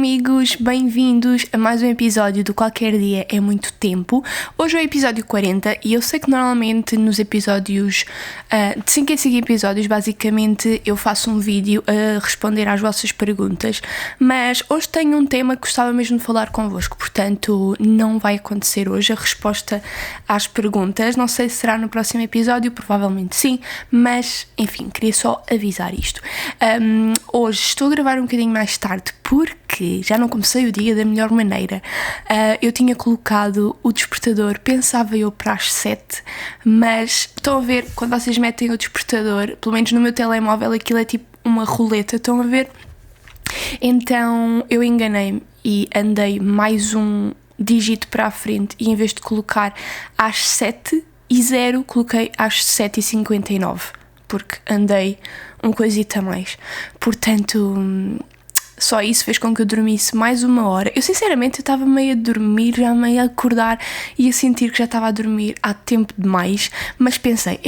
amigos, bem-vindos a mais um episódio do Qualquer Dia é Muito Tempo. Hoje é o episódio 40 e eu sei que normalmente nos episódios, de 5 em 5 episódios, basicamente eu faço um vídeo a responder às vossas perguntas, mas hoje tenho um tema que gostava mesmo de falar convosco, portanto não vai acontecer hoje a resposta às perguntas. Não sei se será no próximo episódio, provavelmente sim, mas enfim, queria só avisar isto. Hoje estou a gravar um bocadinho mais tarde porque já não comecei o dia da melhor maneira. Eu tinha colocado o despertador, pensava eu para as 7, mas estão a ver, quando vocês metem o despertador, pelo menos no meu telemóvel aquilo é tipo uma roleta, estão a ver? Então eu enganei-me e andei mais um dígito para a frente e em vez de colocar às 7:00, coloquei às 7:59, porque andei um coisito a mais. Portanto, só isso fez com que eu dormisse mais uma hora. Eu sinceramente estava meio a dormir, já meio a acordar e a sentir que já estava a dormir há tempo demais, mas pensei,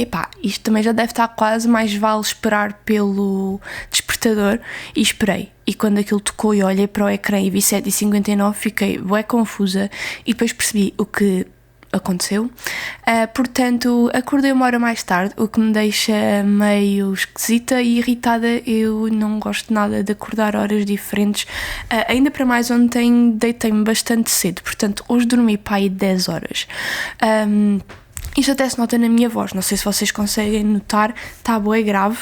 isto também já deve estar quase, mais vale esperar pelo despertador, e esperei. E quando aquilo tocou e olhei para o ecrã e vi 7:59, fiquei bué confusa e depois percebi o que aconteceu. Portanto, acordei uma hora mais tarde, o que me deixa meio esquisita e irritada. Eu não gosto nada de acordar horas diferentes, ainda para mais ontem deitei-me bastante cedo, portanto hoje dormi para aí 10 horas. Isto até se nota na minha voz, não sei se vocês conseguem notar, está bué grave.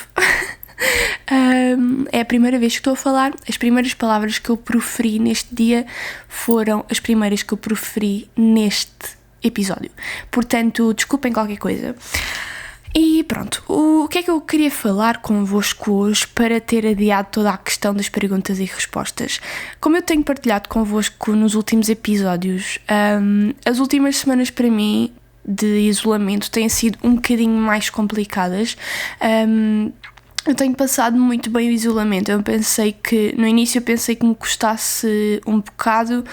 É a primeira vez que estou a falar. As primeiras palavras que eu proferi neste dia foram as primeiras que eu proferi neste episódio, portanto desculpem qualquer coisa. E pronto, o que é que eu queria falar convosco hoje para ter adiado toda a questão das perguntas e respostas? Como eu tenho partilhado convosco nos últimos episódios, as últimas semanas para mim de isolamento têm sido um bocadinho mais complicadas. Eu tenho passado muito bem o isolamento. No início eu pensei que me custasse um bocado.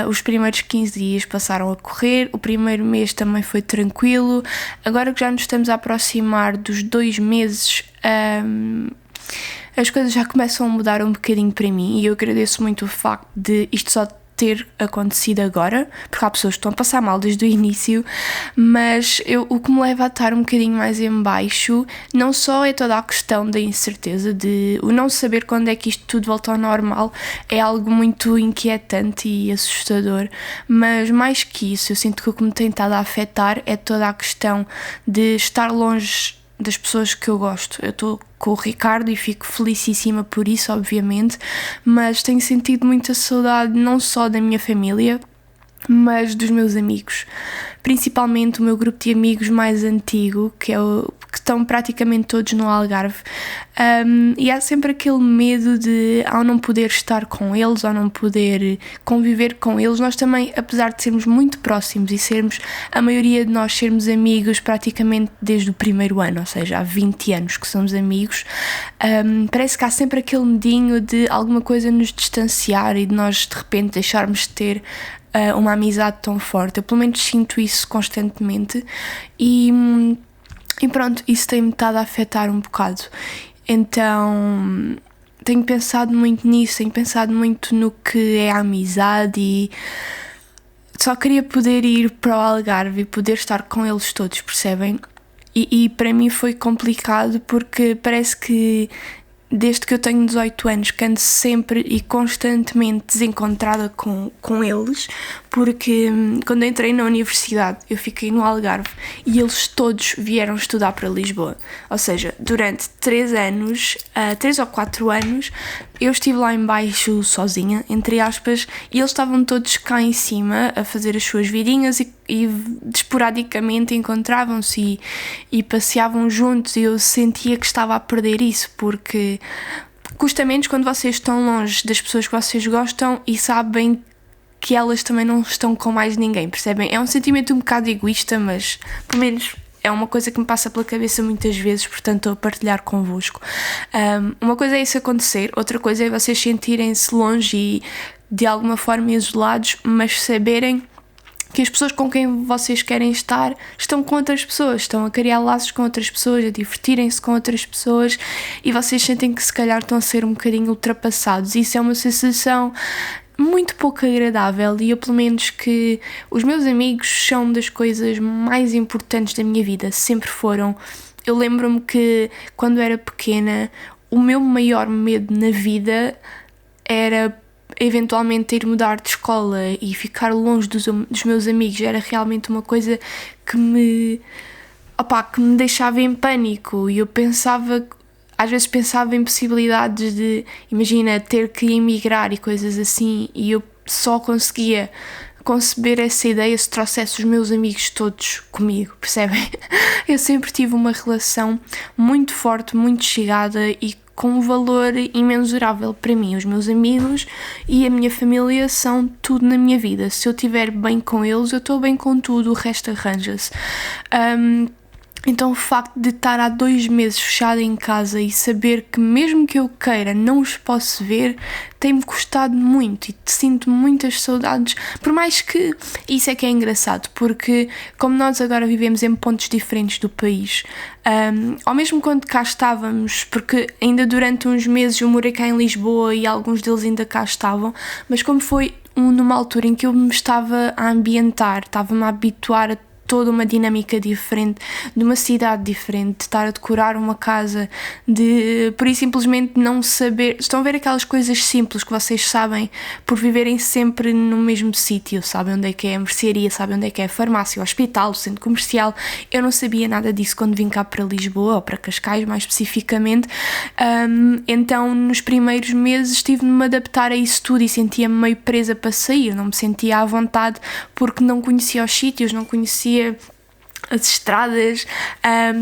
Os primeiros 15 dias passaram a correr, o primeiro mês também foi tranquilo. Agora que já nos estamos a aproximar dos 2 meses, as coisas já começam a mudar um bocadinho para mim e eu agradeço muito o facto de isto só ter acontecido agora, porque há pessoas que estão a passar mal desde o início, mas o que me leva a estar um bocadinho mais em baixo não só é toda a questão da incerteza, de o não saber quando é que isto tudo volta ao normal, é algo muito inquietante e assustador, mas mais que isso, eu sinto que o que me tem estado a afetar é toda a questão de estar longe das pessoas que eu gosto. Eu estou com o Ricardo e fico felicíssima por isso, obviamente, mas tenho sentido muita saudade não só da minha família, mas dos meus amigos, principalmente o meu grupo de amigos mais antigo, que estão praticamente todos no Algarve, e há sempre aquele medo de, ao não poder estar com eles, ao não poder conviver com eles, nós também, apesar de sermos muito próximos e a maioria de nós sermos amigos praticamente desde o primeiro ano, ou seja, há 20 anos que somos amigos, parece que há sempre aquele medinho de alguma coisa nos distanciar e de nós de repente deixarmos de ter uma amizade tão forte. Eu pelo menos sinto isso constantemente e pronto, isso tem-me estado a afetar um bocado. Então tenho pensado muito nisso, tenho pensado muito no que é a amizade e só queria poder ir para o Algarve e poder estar com eles todos, percebem? E para mim foi complicado porque parece que desde que eu tenho 18 anos que ando sempre e constantemente desencontrada com eles, porque quando entrei na universidade eu fiquei no Algarve e eles todos vieram estudar para Lisboa, ou seja, durante 3 ou 4 anos eu estive lá em baixo sozinha, entre aspas, e eles estavam todos cá em cima a fazer as suas vidinhas e esporadicamente encontravam-se e passeavam juntos e eu sentia que estava a perder isso, porque custa menos quando vocês estão longe das pessoas que vocês gostam e sabem que elas também não estão com mais ninguém, percebem? É um sentimento um bocado egoísta, mas pelo menos é uma coisa que me passa pela cabeça muitas vezes, portanto estou a partilhar convosco. Uma coisa é isso acontecer, outra coisa é vocês sentirem-se longe e de alguma forma isolados, mas saberem que as pessoas com quem vocês querem estar estão com outras pessoas, estão a criar laços com outras pessoas, a divertirem-se com outras pessoas, e vocês sentem que se calhar estão a ser um bocadinho ultrapassados. Isso é uma sensação muito pouco agradável, e eu, pelo menos, que os meus amigos são uma das coisas mais importantes da minha vida, sempre foram. Eu lembro-me que quando era pequena o meu maior medo na vida era eventualmente ir mudar de escola e ficar longe dos meus amigos. Era realmente uma coisa que me deixava em pânico, e eu às vezes pensava em possibilidades de, imagina, ter que emigrar e coisas assim, e eu só conseguia conceber essa ideia se trouxesse os meus amigos todos comigo, percebem? Eu sempre tive uma relação muito forte, muito chegada e com um valor imensurável para mim. Os meus amigos e a minha família são tudo na minha vida. Se eu estiver bem com eles, eu estou bem com tudo, o resto arranja-se. Então o facto de estar há 2 meses fechada em casa e saber que mesmo que eu queira não os posso ver, tem-me custado muito, e sinto muitas saudades, por mais que isso é que é engraçado, porque como nós agora vivemos em pontos diferentes do país, ao mesmo quando cá estávamos, porque ainda durante uns meses eu morei cá em Lisboa e alguns deles ainda cá estavam, mas como foi numa altura em que eu me estava a ambientar, estava-me a habituar a toda uma dinâmica diferente, de uma cidade diferente, de estar a decorar uma casa, de por aí simplesmente não saber. Estão a ver aquelas coisas simples que vocês sabem por viverem sempre no mesmo sítio, sabem onde é que é a mercearia, sabem onde é que é a farmácia, o hospital, o centro comercial. Eu não sabia nada disso quando vim cá para Lisboa, ou para Cascais mais especificamente. Então nos primeiros meses tive de me adaptar a isso tudo e sentia-me meio presa para sair, não me sentia à vontade porque não conhecia os sítios, não conhecia as estradas,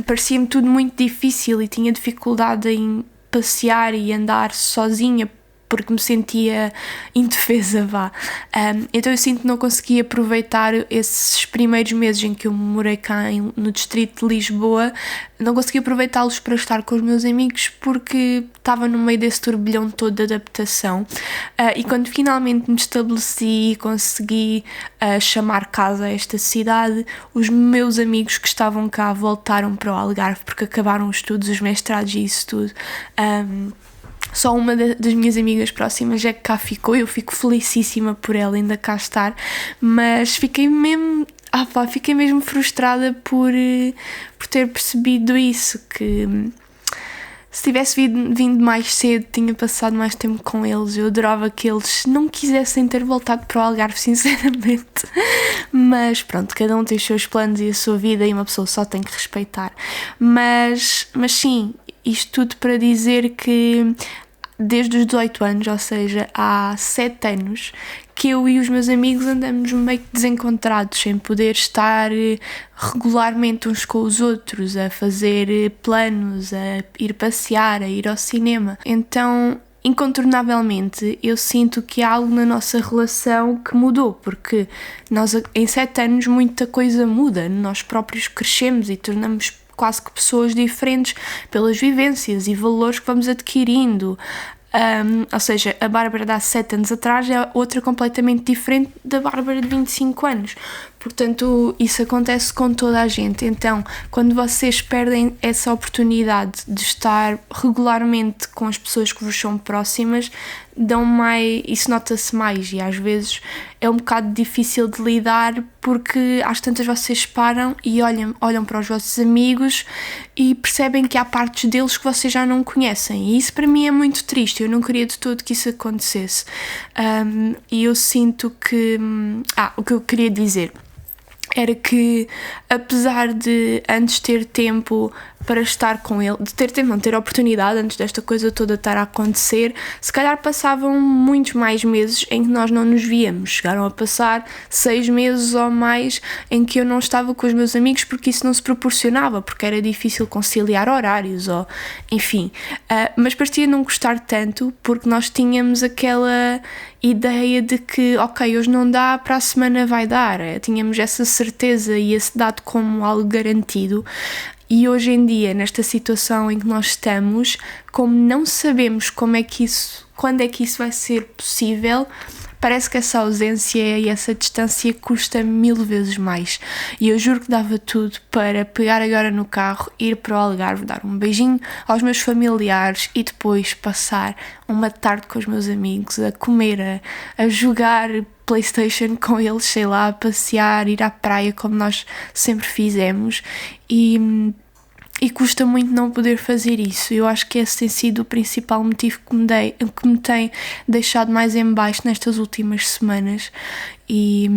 parecia-me tudo muito difícil e tinha dificuldade em passear e andar sozinha porque me sentia indefesa, então eu sinto que não consegui aproveitar esses primeiros meses em que eu morei cá no distrito de Lisboa, não consegui aproveitá-los para estar com os meus amigos porque estava no meio desse turbilhão todo de adaptação, e quando finalmente me estabeleci e consegui chamar casa a esta cidade, os meus amigos que estavam cá voltaram para o Algarve porque acabaram os estudos, os mestrados e isso tudo. Só uma das minhas amigas próximas é que cá ficou, eu fico felicíssima por ela ainda cá estar, mas fiquei mesmo frustrada por ter percebido isso, que se tivesse vindo mais cedo, tinha passado mais tempo com eles, eu adorava que eles não quisessem ter voltado para o Algarve, sinceramente, mas pronto, cada um tem os seus planos e a sua vida e uma pessoa só tem que respeitar, mas sim, isto tudo para dizer que desde os 18 anos, ou seja, há 7 anos, que eu e os meus amigos andamos meio que desencontrados, sem poder estar regularmente uns com os outros, a fazer planos, a ir passear, a ir ao cinema. Então, incontornavelmente, eu sinto que há algo na nossa relação que mudou, porque nós em 7 anos muita coisa muda, nós próprios crescemos e tornamos quase que pessoas diferentes pelas vivências e valores que vamos adquirindo. Ou seja, a Bárbara de há 7 anos atrás é outra completamente diferente da Bárbara de 25 anos. Portanto, isso acontece com toda a gente. Então, quando vocês perdem essa oportunidade de estar regularmente com as pessoas que vos são próximas, isso nota-se mais, e às vezes é um bocado difícil de lidar porque às tantas vocês param e olham para os vossos amigos e percebem que há partes deles que vocês já não conhecem, e isso para mim é muito triste. Eu não queria de todo que isso acontecesse, e eu sinto que o que eu queria dizer era que, apesar de antes ter tempo para estar com ele, de ter tempo, não ter oportunidade antes desta coisa toda estar a acontecer, se calhar passavam muitos mais meses em que nós não nos víamos. Chegaram a passar 6 meses ou mais em que eu não estava com os meus amigos porque isso não se proporcionava, porque era difícil conciliar horários, ou enfim. Mas parecia não gostar tanto porque nós tínhamos aquela ideia de que, ok, hoje não dá, para a semana vai dar. Tínhamos essa certeza e esse dado como algo garantido. E hoje em dia, nesta situação em que nós estamos, como não sabemos quando é que isso vai ser possível, parece que essa ausência e essa distância custa 1000 vezes mais. E eu juro que dava tudo para pegar agora no carro, ir para o Algarve, dar um beijinho aos meus familiares e depois passar uma tarde com os meus amigos, a comer, a jogar PlayStation com eles, sei lá, a passear, ir à praia como nós sempre fizemos. E custa muito não poder fazer isso. Eu acho que esse tem sido o principal motivo que me tem deixado mais em baixo nestas últimas semanas. E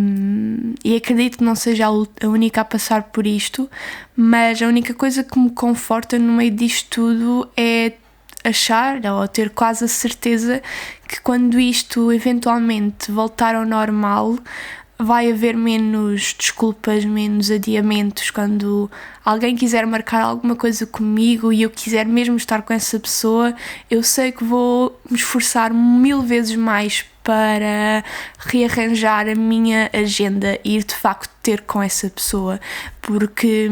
acredito que não seja a única a passar por isto, mas a única coisa que me conforta no meio disto tudo é achar, ou ter quase a certeza, que quando isto eventualmente voltar ao normal, vai haver menos desculpas, menos adiamentos. Quando alguém quiser marcar alguma coisa comigo e eu quiser mesmo estar com essa pessoa, eu sei que vou me esforçar 1000 vezes mais para rearranjar a minha agenda e ir de facto ter com essa pessoa, porque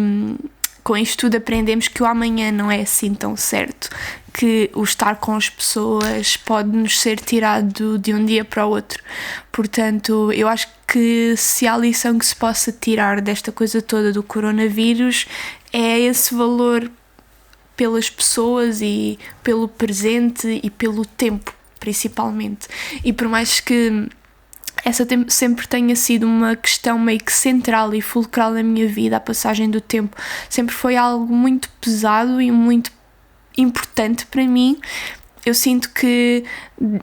com isto tudo aprendemos que o amanhã não é assim tão certo, que o estar com as pessoas pode nos ser tirado de um dia para o outro. Portanto, eu acho que se há lição que se possa tirar desta coisa toda do coronavírus é esse valor pelas pessoas e pelo presente e pelo tempo, principalmente. E por mais que essa sempre tenha sido uma questão meio que central e fulcral na minha vida, a passagem do tempo sempre foi algo muito pesado e muito importante para mim. Eu sinto que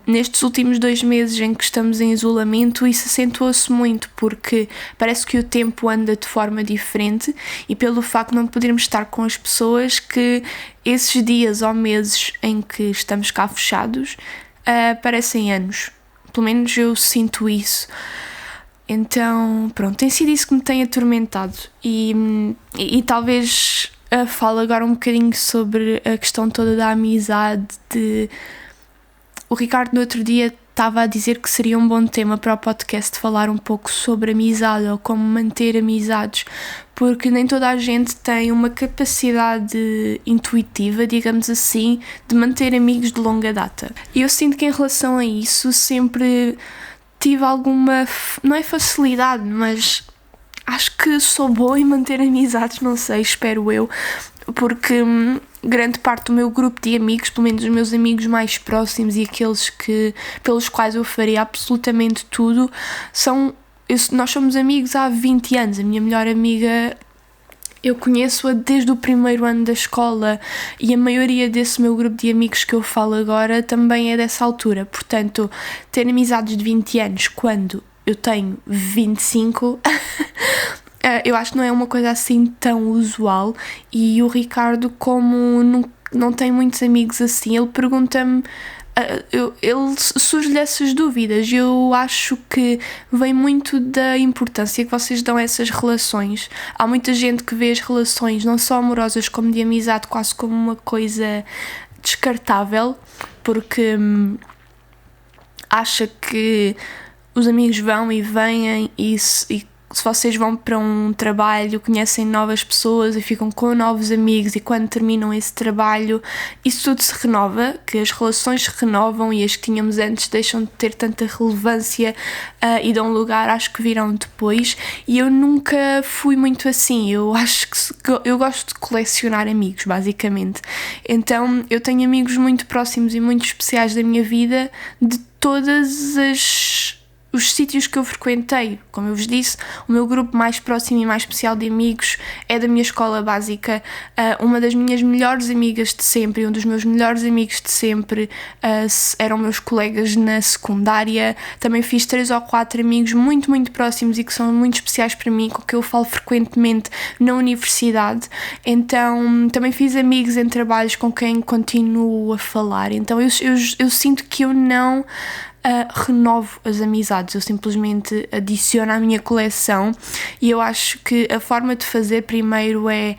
nestes últimos 2 meses em que estamos em isolamento, isso acentuou-se muito, porque parece que o tempo anda de forma diferente e pelo facto de não podermos estar com as pessoas, que esses dias ou meses em que estamos cá fechados parecem anos. Pelo menos eu sinto isso. Então, pronto, tem sido isso que me tem atormentado. E talvez falo agora um bocadinho sobre a questão toda da amizade. O Ricardo no outro dia estava a dizer que seria um bom tema para o podcast falar um pouco sobre amizade ou como manter amizades, porque nem toda a gente tem uma capacidade intuitiva, digamos assim, de manter amigos de longa data. E eu sinto que em relação a isso sempre tive alguma, não é facilidade, mas acho que sou boa em manter amizades, não sei, espero eu, porque grande parte do meu grupo de amigos, pelo menos os meus amigos mais próximos e aqueles pelos quais eu faria absolutamente tudo, nós somos amigos há 20 anos. A minha melhor amiga, eu conheço-a desde o primeiro ano da escola e a maioria desse meu grupo de amigos que eu falo agora também é dessa altura. Portanto, ter amizades de 20 anos quando eu tenho 25... eu acho que não é uma coisa assim tão usual. E o Ricardo, como não tem muitos amigos assim, ele pergunta-me, ele surge-lhe essas dúvidas. Eu acho que vem muito da importância que vocês dão a essas relações. Há muita gente que vê as relações, não só amorosas como de amizade, quase como uma coisa descartável, porque acha que os amigos vão e vêm e se vocês vão para um trabalho, conhecem novas pessoas e ficam com novos amigos, e quando terminam esse trabalho isso tudo se renova, que as relações se renovam e as que tínhamos antes deixam de ter tanta relevância e dão lugar às que virão depois. E eu nunca fui muito assim. Eu acho que eu gosto de colecionar amigos, basicamente. Então eu tenho amigos muito próximos e muito especiais da minha vida, de todas os sítios que eu frequentei. Como eu vos disse, o meu grupo mais próximo e mais especial de amigos é da minha escola básica. Uma das minhas melhores amigas de sempre, um dos meus melhores amigos de sempre eram meus colegas na secundária. Também fiz 3 ou 4 amigos muito, muito próximos e que são muito especiais para mim, com que eu falo frequentemente na universidade. Então também fiz amigos em trabalhos com quem continuo a falar. Então eu sinto que eu não renovo as amizades, eu simplesmente adiciono à minha coleção. E eu acho que a forma de fazer primeiro é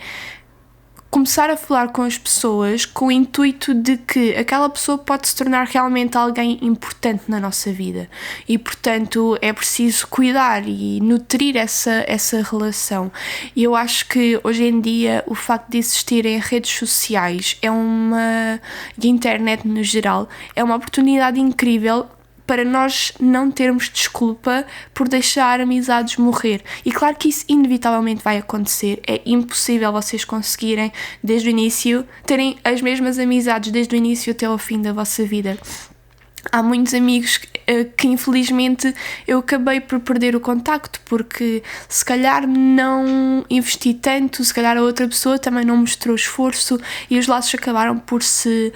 começar a falar com as pessoas com o intuito de que aquela pessoa pode se tornar realmente alguém importante na nossa vida, e portanto é preciso cuidar e nutrir essa relação. E eu acho que hoje em dia o facto de existirem redes sociais e a internet no geral é uma oportunidade incrível para nós não termos desculpa por deixar amizades morrer. E claro que isso inevitavelmente vai acontecer, é impossível vocês conseguirem desde o início, terem as mesmas amizades desde o início até ao fim da vossa vida. Há muitos amigos que infelizmente eu acabei por perder o contacto porque se calhar não investi tanto, se calhar a outra pessoa também não mostrou esforço e os laços acabaram por se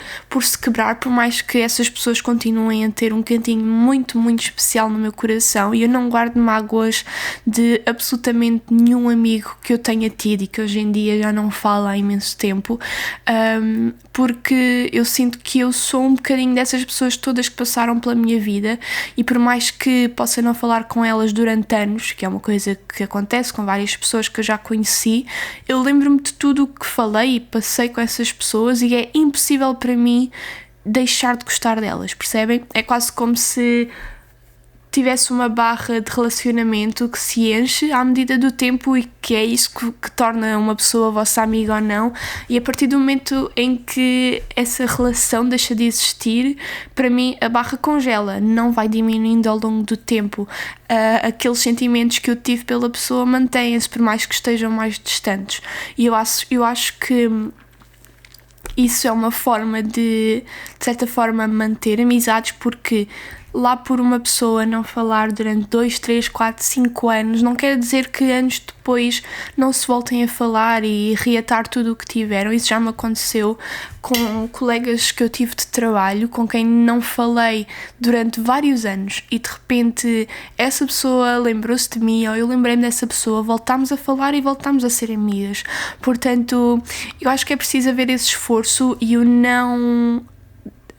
quebrar, por mais que essas pessoas continuem a ter um cantinho muito, muito especial no meu coração, e eu não guardo mágoas de absolutamente nenhum amigo que eu tenha tido e que hoje em dia já não falo há imenso tempo, porque eu sinto que eu sou um bocadinho dessas pessoas todas que passaram pela minha vida, e por mais que possa não falar com elas durante anos, que é uma coisa que acontece com várias pessoas que eu já conheci, eu lembro-me de tudo o que falei e passei com essas pessoas e é impossível para mim deixar de gostar delas, percebem? É quase como se tivesse uma barra de relacionamento que se enche à medida do tempo e que é isso que torna uma pessoa vossa amiga ou não, e a partir do momento em que essa relação deixa de existir, para mim a barra congela, não vai diminuindo ao longo do tempo. Aqueles sentimentos que eu tive pela pessoa mantêm-se por mais que estejam mais distantes, e eu acho que isso é uma forma de certa forma, manter amizades, porque lá por uma pessoa não falar durante 2, 3, 4, 5 anos, não quer dizer que anos depois não se voltem a falar e reatar tudo o que tiveram. Isso já me aconteceu com colegas que eu tive de trabalho, com quem não falei durante vários anos, e de repente essa pessoa lembrou-se de mim, ou eu lembrei-me dessa pessoa, voltámos a falar e voltámos a ser amigas. Portanto, eu acho que é preciso haver esse esforço e o não...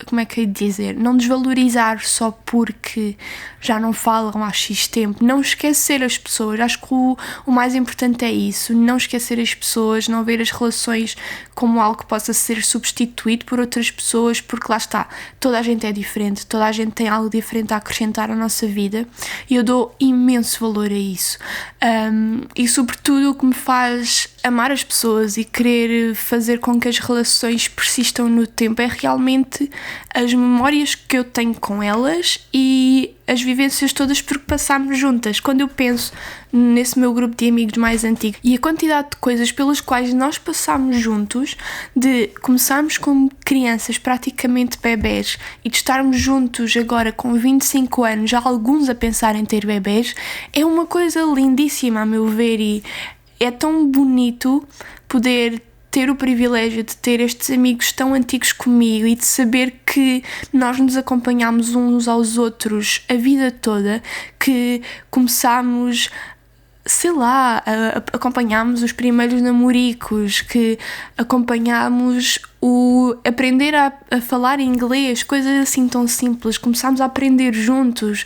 como é que eu ia dizer? Não desvalorizar só porque já não falam há X tempo. Não esquecer as pessoas. Acho que o mais importante é isso. Não esquecer as pessoas, não ver as relações como algo que possa ser substituído por outras pessoas, porque lá está, toda a gente é diferente, toda a gente tem algo diferente a acrescentar à nossa vida, e eu dou imenso valor a isso. E sobretudo o que me faz amar as pessoas e querer fazer com que as relações persistam no tempo é realmente as memórias que eu tenho com elas e as vivências todas porque passámos juntas. Quando eu penso nesse meu grupo de amigos mais antigo e a quantidade de coisas pelas quais nós passámos juntos, de começarmos como crianças, praticamente bebés, e de estarmos juntos agora com 25 anos, já alguns a pensar em ter bebés, é uma coisa lindíssima a meu ver, e é tão bonito poder ter o privilégio de ter estes amigos tão antigos comigo e de saber que nós nos acompanhamos uns aos outros a vida toda, que começámos, sei lá, acompanhámos os primeiros namoricos, que acompanhámos o aprender a falar inglês, coisas assim tão simples, começámos a aprender juntos,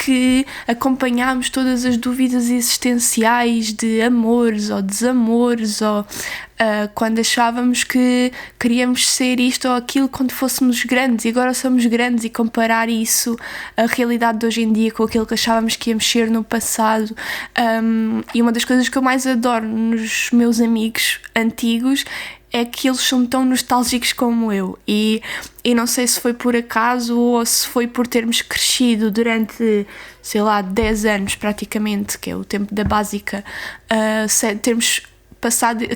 que acompanhámos todas as dúvidas existenciais de amores ou desamores, ou quando achávamos que queríamos ser isto ou aquilo quando fôssemos grandes, e agora somos grandes, e comparar isso, a realidade de hoje em dia, com aquilo que achávamos que íamos ser no passado. E uma das coisas que eu mais adoro nos meus amigos antigos é que eles são tão nostálgicos como eu, e não sei se foi por acaso ou se foi por termos crescido durante, sei lá, 10 anos praticamente, que é o tempo da básica, termos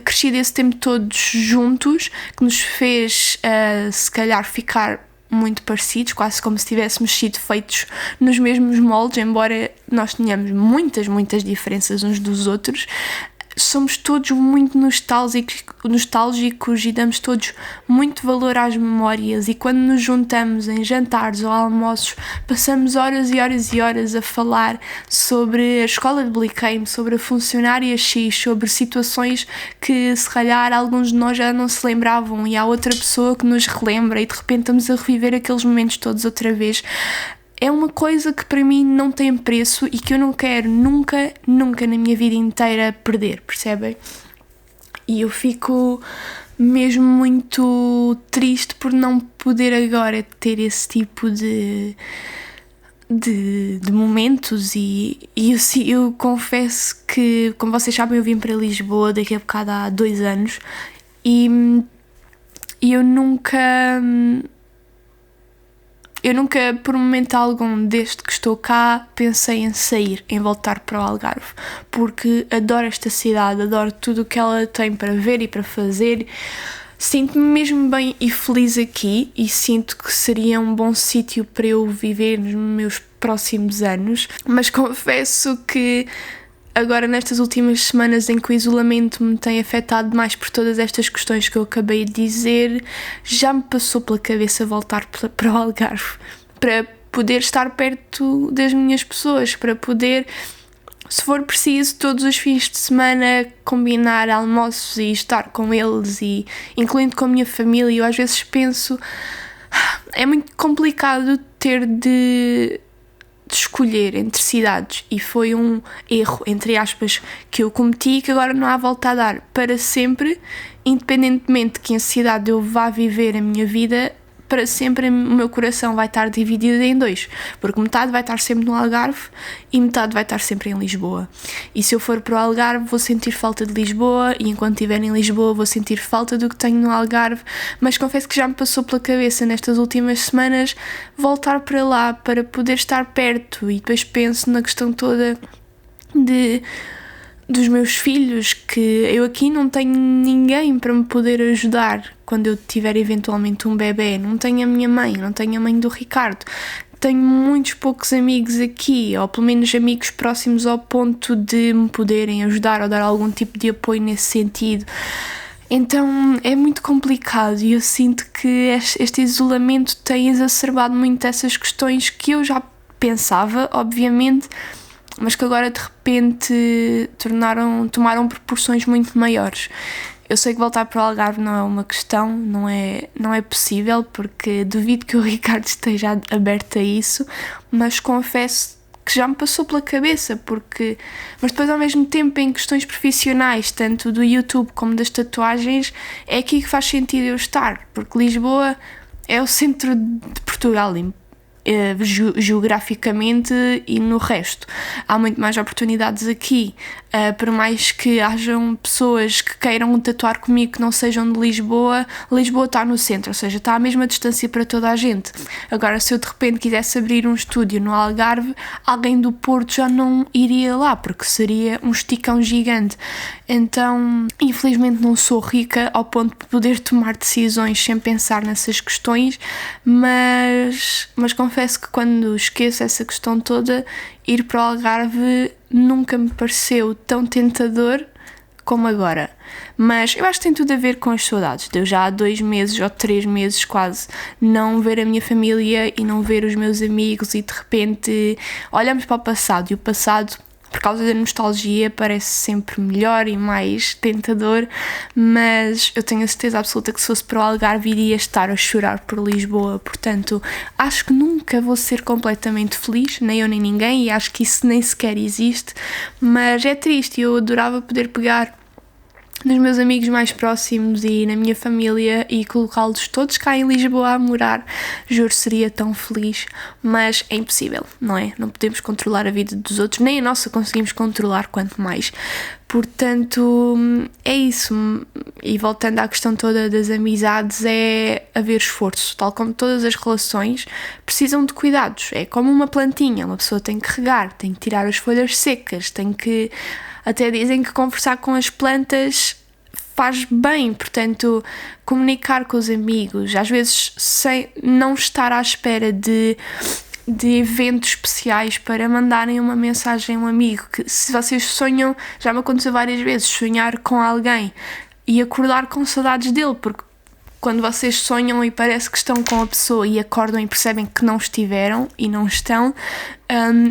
crescido esse tempo todos juntos, que nos fez se calhar ficar muito parecidos, quase como se tivéssemos sido feitos nos mesmos moldes, embora nós tenhamos muitas diferenças uns dos outros. Somos todos muito nostálgicos e damos todos muito valor às memórias, e quando nos juntamos em jantares ou almoços, passamos horas e horas e horas a falar sobre a escola de Bliqueime, sobre a funcionária X, sobre situações que se calhar alguns de nós já não se lembravam e há outra pessoa que nos relembra, e de repente estamos a reviver aqueles momentos todos outra vez. É uma coisa que para mim não tem preço e que eu não quero nunca na minha vida inteira perder, percebem? E eu fico mesmo muito triste por não poder agora ter esse tipo de momentos, e eu confesso que, como vocês sabem, eu vim para Lisboa daqui a bocado há 2 anos, e eu nunca Eu nunca, por um momento algum, desde que estou cá, pensei em sair, em voltar para o Algarve, porque adoro esta cidade, adoro tudo o que ela tem para ver e para fazer. Sinto-me mesmo bem e feliz aqui e sinto que seria um bom sítio para eu viver nos meus próximos anos, mas confesso que agora nestas últimas semanas em que o isolamento me tem afetado mais por todas estas questões que eu acabei de dizer, já me passou pela cabeça voltar para o Algarve, para poder estar perto das minhas pessoas, para poder, se for preciso, todos os fins de semana combinar almoços e estar com eles, e incluindo com a minha família. Eu às vezes penso, é muito complicado ter de escolher entre cidades, e foi um erro, entre aspas, que eu cometi, que agora não há volta a dar para sempre, independentemente de que em cidade eu vá viver a minha vida. Para sempre o meu coração vai estar dividido em dois, porque metade vai estar sempre no Algarve e metade vai estar sempre em Lisboa. E se eu for para o Algarve vou sentir falta de Lisboa, e enquanto estiver em Lisboa vou sentir falta do que tenho no Algarve, mas confesso que já me passou pela cabeça nestas últimas semanas voltar para lá para poder estar perto, e depois penso na questão toda dos meus filhos, que eu aqui não tenho ninguém para me poder ajudar quando eu tiver eventualmente um bebê. Não tenho a minha mãe, não tenho a mãe do Ricardo. Tenho muitos poucos amigos aqui, ou pelo menos amigos próximos ao ponto de me poderem ajudar ou dar algum tipo de apoio nesse sentido. Então é muito complicado, e eu sinto que este isolamento tem exacerbado muito essas questões que eu já pensava, obviamente, mas que agora de repente tomaram proporções muito maiores. Eu sei que voltar para o Algarve não é uma questão, não é possível, porque duvido que o Ricardo esteja aberto a isso, mas confesso que já me passou pela cabeça, mas depois ao mesmo tempo em questões profissionais, tanto do YouTube como das tatuagens, é aqui que faz sentido eu estar, porque Lisboa é o centro de Portugal, geograficamente, e no resto há muito mais oportunidades aqui, por mais que hajam pessoas que queiram tatuar comigo que não sejam de Lisboa. Lisboa está no centro, ou seja, está à mesma distância para toda a gente. Agora, se eu de repente quisesse abrir um estúdio no Algarve, alguém do Porto já não iria lá, porque seria um esticão gigante. Então, infelizmente não sou rica ao ponto de poder tomar decisões sem pensar nessas questões, mas confesso que quando esqueço essa questão toda, ir para o Algarve nunca me pareceu tão tentador como agora. Mas eu acho que tem tudo a ver com as saudades. Deu já há 2 meses ou 3 meses quase não ver a minha família e não ver os meus amigos, e de repente olhamos para o passado, e o passado, por causa da nostalgia, parece sempre melhor e mais tentador, mas eu tenho a certeza absoluta que se fosse para o Algarve iria estar a chorar por Lisboa. Portanto, acho que nunca vou ser completamente feliz, nem eu nem ninguém, e acho que isso nem sequer existe, mas é triste. Eu adorava poder pegar nos meus amigos mais próximos e na minha família e colocá-los todos cá em Lisboa a morar. Juro, seria tão feliz, mas é impossível, não é? Não podemos controlar a vida dos outros, nem a nossa conseguimos controlar, quanto mais. Portanto, é isso. E voltando à questão toda das amizades, é haver esforço. Tal como todas as relações, precisam de cuidados. É como uma plantinha, uma pessoa tem que regar, tem que tirar as folhas secas, tem que... Até dizem que conversar com as plantas faz bem, portanto, comunicar com os amigos, às vezes sem não estar à espera de eventos especiais para mandarem uma mensagem a um amigo. Que se vocês sonham, já me aconteceu várias vezes, sonhar com alguém e acordar com saudades dele, porque quando vocês sonham e parece que estão com a pessoa e acordam e percebem que não estiveram e não estão,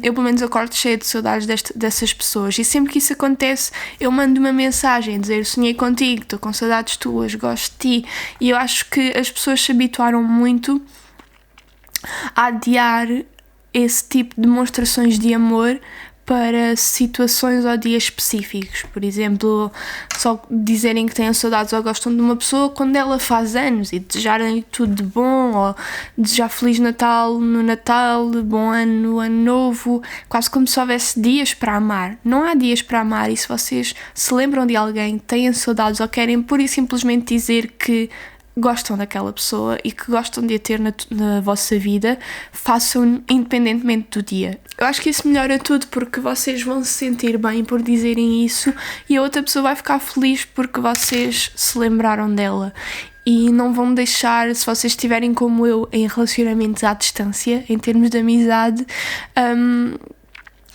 eu pelo menos acordo cheia de saudades dessas pessoas, e sempre que isso acontece eu mando uma mensagem a dizer: sonhei contigo, estou com saudades tuas, gosto de ti. E eu acho que as pessoas se habituaram muito a adiar esse tipo de demonstrações de amor para situações ou dias específicos. Por exemplo, só dizerem que têm saudades ou gostam de uma pessoa quando ela faz anos, e desejarem tudo de bom, ou desejar Feliz Natal no Natal, bom ano no Ano Novo, quase como se houvesse dias para amar. Não há dias para amar, e se vocês se lembram de alguém, têm saudades ou querem pura e simplesmente dizer que gostam daquela pessoa e que gostam de a ter na vossa vida, façam independentemente do dia. Eu acho que isso melhora tudo, porque vocês vão se sentir bem por dizerem isso e a outra pessoa vai ficar feliz porque vocês se lembraram dela. E não vão deixar, se vocês estiverem como eu em relacionamentos à distância, em termos de amizade,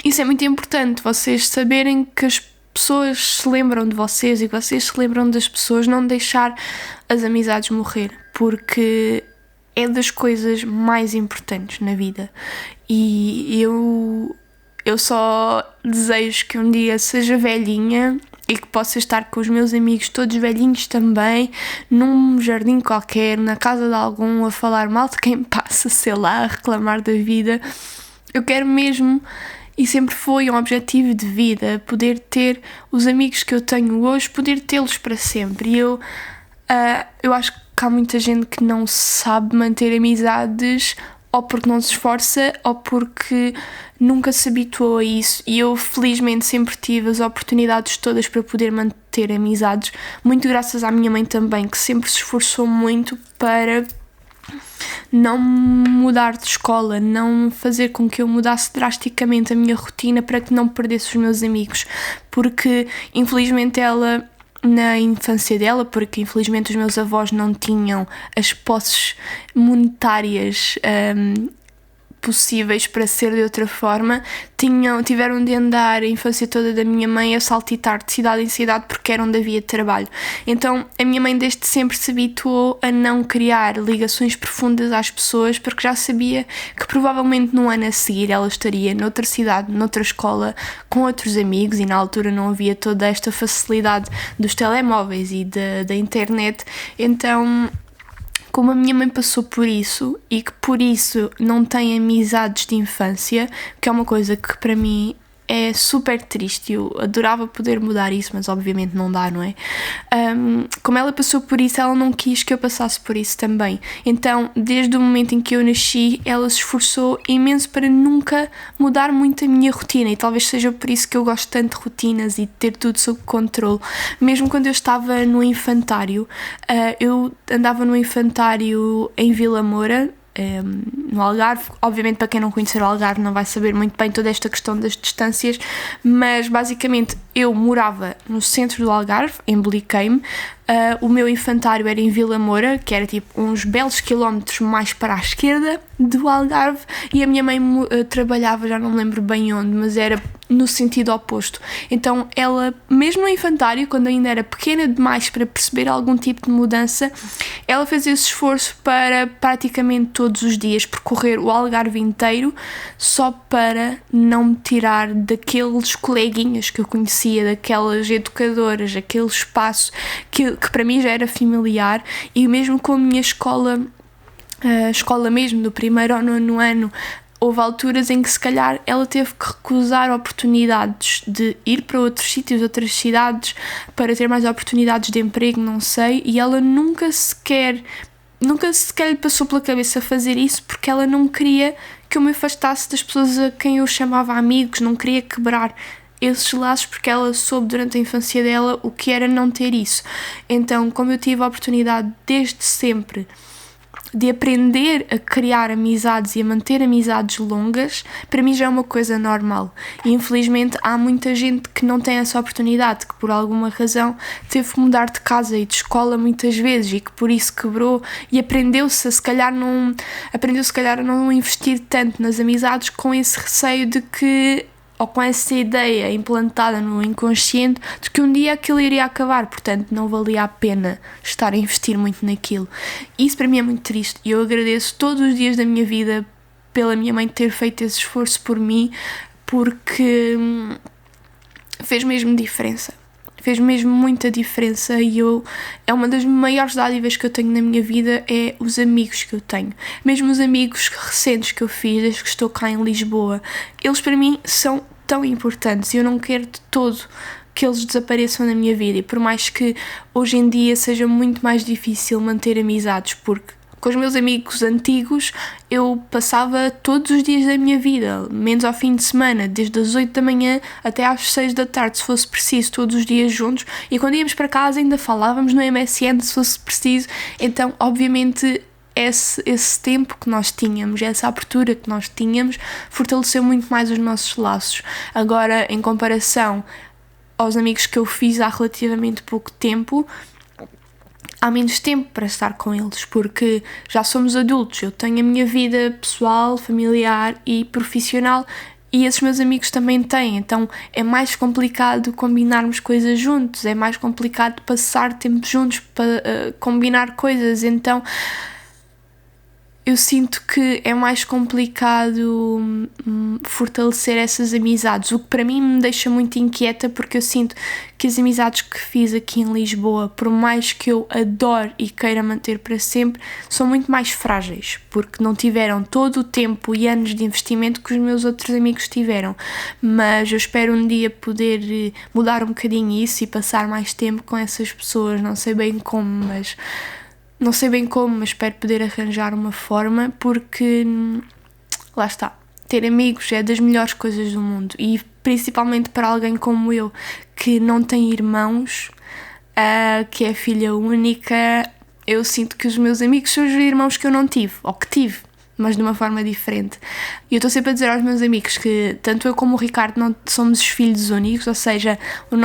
isso é muito importante, vocês saberem que as pessoas se lembram de vocês e que vocês se lembram das pessoas, não deixar as amizades morrer, porque é das coisas mais importantes na vida. E eu só desejo que um dia seja velhinha e que possa estar com os meus amigos todos velhinhos também, num jardim qualquer, na casa de algum, a falar mal de quem passa, sei lá, a reclamar da vida. Eu quero mesmo, e sempre foi um objetivo de vida, poder ter os amigos que eu tenho hoje, poder tê-los para sempre. E eu acho que há muita gente que não sabe manter amizades, ou porque não se esforça, ou porque nunca se habituou a isso. E eu, felizmente, sempre tive as oportunidades todas para poder manter amizades, muito graças à minha mãe também, que sempre se esforçou muito para não mudar de escola, não fazer com que eu mudasse drasticamente a minha rotina para que não perdesse os meus amigos, porque infelizmente ela, na infância dela, porque infelizmente os meus avós não tinham as posses monetárias possíveis para ser de outra forma, tiveram de andar a infância toda da minha mãe a saltitar de cidade em cidade porque era onde havia trabalho. Então a minha mãe desde sempre se habituou a não criar ligações profundas às pessoas, porque já sabia que provavelmente no ano a seguir ela estaria noutra cidade, noutra escola, com outros amigos, e na altura não havia toda esta facilidade dos telemóveis e da internet. Então, como a minha mãe passou por isso e que por isso não tem amizades de infância, que é uma coisa que para mim é super triste, eu adorava poder mudar isso, mas obviamente não dá, não é? Como ela passou por isso, ela não quis que eu passasse por isso também. Então, desde o momento em que eu nasci, ela se esforçou imenso para nunca mudar muito a minha rotina, e talvez seja por isso que eu gosto tanto de rotinas e de ter tudo sob controle. Mesmo quando eu estava no infantário, eu andava no infantário em Vila Moura, no Algarve. Obviamente, para quem não conhecer o Algarve não vai saber muito bem toda esta questão das distâncias, mas basicamente eu morava no centro do Algarve, em Bliqueime. O meu infantário era em Vila Moura, que era tipo uns belos quilómetros mais para a esquerda do Algarve, e a minha mãe trabalhava, já não me lembro bem onde, mas era no sentido oposto. Então ela, mesmo no infantário, quando ainda era pequena demais para perceber algum tipo de mudança, ela fez esse esforço para praticamente todos os dias percorrer o Algarve inteiro, só para não me tirar daqueles coleguinhas que eu conhecia, daquelas educadoras, aquele espaço que para mim já era familiar. E mesmo com a minha escola, a escola mesmo do primeiro ao nono ano, houve alturas em que se calhar ela teve que recusar oportunidades de ir para outros sítios, outras cidades, para ter mais oportunidades de emprego, não sei, e ela nunca sequer lhe passou pela cabeça fazer isso, porque ela não queria que eu me afastasse das pessoas a quem eu chamava amigos, não queria quebrar esses laços, porque ela soube durante a infância dela o que era não ter isso. Então, como eu tive a oportunidade desde sempre de aprender a criar amizades e a manter amizades longas, para mim já é uma coisa normal. E infelizmente há muita gente que não tem essa oportunidade, que por alguma razão teve que mudar de casa e de escola muitas vezes, e que por isso quebrou, e aprendeu-se a não investir tanto nas amizades, com esse receio de que, ou com essa ideia implantada no inconsciente de que um dia aquilo iria acabar, portanto não valia a pena estar a investir muito naquilo. Isso para mim é muito triste, e eu agradeço todos os dias da minha vida pela minha mãe ter feito esse esforço por mim, porque fez mesmo diferença. Fez mesmo muita diferença, e é uma das maiores dádivas que eu tenho na minha vida, é os amigos que eu tenho. Mesmo os amigos recentes que eu fiz, desde que estou cá em Lisboa, eles para mim são tão importantes, e eu não quero de todo que eles desapareçam na minha vida. E por mais que hoje em dia seja muito mais difícil manter amizades, porque Com os meus amigos antigos eu passava todos os dias da minha vida, menos ao fim de semana, desde as 8 da manhã até às 6 da tarde, se fosse preciso, todos os dias juntos, e quando íamos para casa ainda falávamos no MSN se fosse preciso. Então obviamente esse tempo que nós tínhamos, essa abertura que nós tínhamos, fortaleceu muito mais os nossos laços. Agora, em comparação aos amigos que eu fiz há relativamente pouco tempo, há menos tempo para estar com eles, porque já somos adultos, eu tenho a minha vida pessoal, familiar e profissional, e esses meus amigos também têm, então é mais complicado combinarmos coisas juntos, é mais complicado passar tempo juntos para combinar coisas, então eu sinto que é mais complicado fortalecer essas amizades, o que para mim me deixa muito inquieta, porque eu sinto que as amizades que fiz aqui em Lisboa, por mais que eu adore e queira manter para sempre, são muito mais frágeis, porque não tiveram todo o tempo e anos de investimento que os meus outros amigos tiveram, mas eu espero um dia poder mudar um bocadinho isso e passar mais tempo com essas pessoas, não sei bem como, mas espero poder arranjar uma forma, porque lá está, ter amigos é das melhores coisas do mundo, e principalmente para alguém como eu, que não tem irmãos, que é filha única, eu sinto que os meus amigos são os irmãos que eu não tive, ou que tive, mas de uma forma diferente. E eu estou sempre a dizer aos meus amigos que tanto eu como o Ricardo não somos os filhos únicos, ou seja, os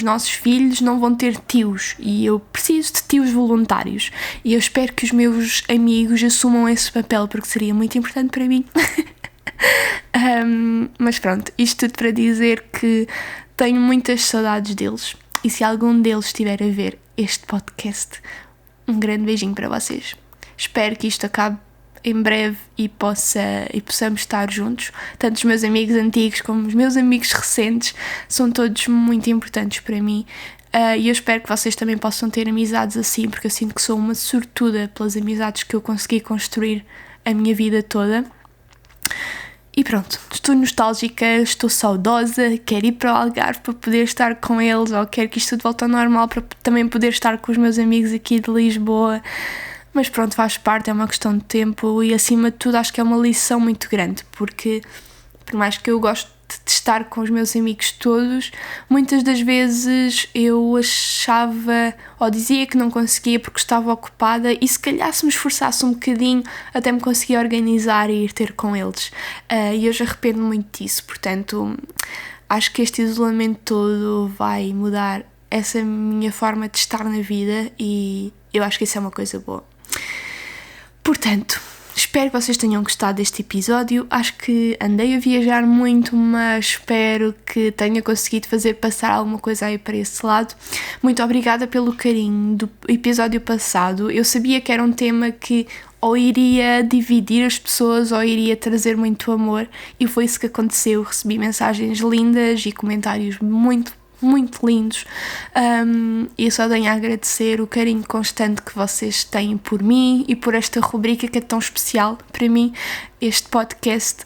nossos filhos não vão ter tios, e eu preciso de tios voluntários, e eu espero que os meus amigos assumam esse papel, porque seria muito importante para mim. Mas pronto, isto tudo para dizer que tenho muitas saudades deles, e se algum deles estiver a ver este podcast, um grande beijinho para vocês. Espero que isto acabe em breve e possamos estar juntos. Tanto os meus amigos antigos como os meus amigos recentes são todos muito importantes para mim, e eu espero que vocês também possam ter amizades assim, porque eu sinto que sou uma sortuda pelas amizades que eu consegui construir a minha vida toda. E pronto, estou nostálgica, estou saudosa, quero ir para o Algarve para poder estar com eles, ou quero que isto tudo volte ao normal para também poder estar com os meus amigos aqui de Lisboa. Mas pronto, faz parte, é uma questão de tempo, e acima de tudo acho que é uma lição muito grande, porque por mais que eu goste de estar com os meus amigos todos, muitas das vezes eu achava ou dizia que não conseguia porque estava ocupada, e se calhar se me esforçasse um bocadinho até me conseguia organizar e ir ter com eles, e eu já arrependo muito disso. Portanto, acho que este isolamento todo vai mudar essa minha forma de estar na vida, e eu acho que isso é uma coisa boa. Portanto, espero que vocês tenham gostado deste episódio. Acho que andei a viajar muito, mas espero que tenha conseguido fazer passar alguma coisa aí para esse lado. Muito obrigada pelo carinho do episódio passado. Eu sabia que era um tema que ou iria dividir as pessoas ou iria trazer muito amor, e foi isso que aconteceu. Recebi mensagens lindas e comentários muito lindos, e eu só tenho a agradecer o carinho constante que vocês têm por mim e por esta rubrica que é tão especial para mim, este podcast,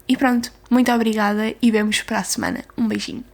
e pronto, muito obrigada e vemos para a semana. Um beijinho.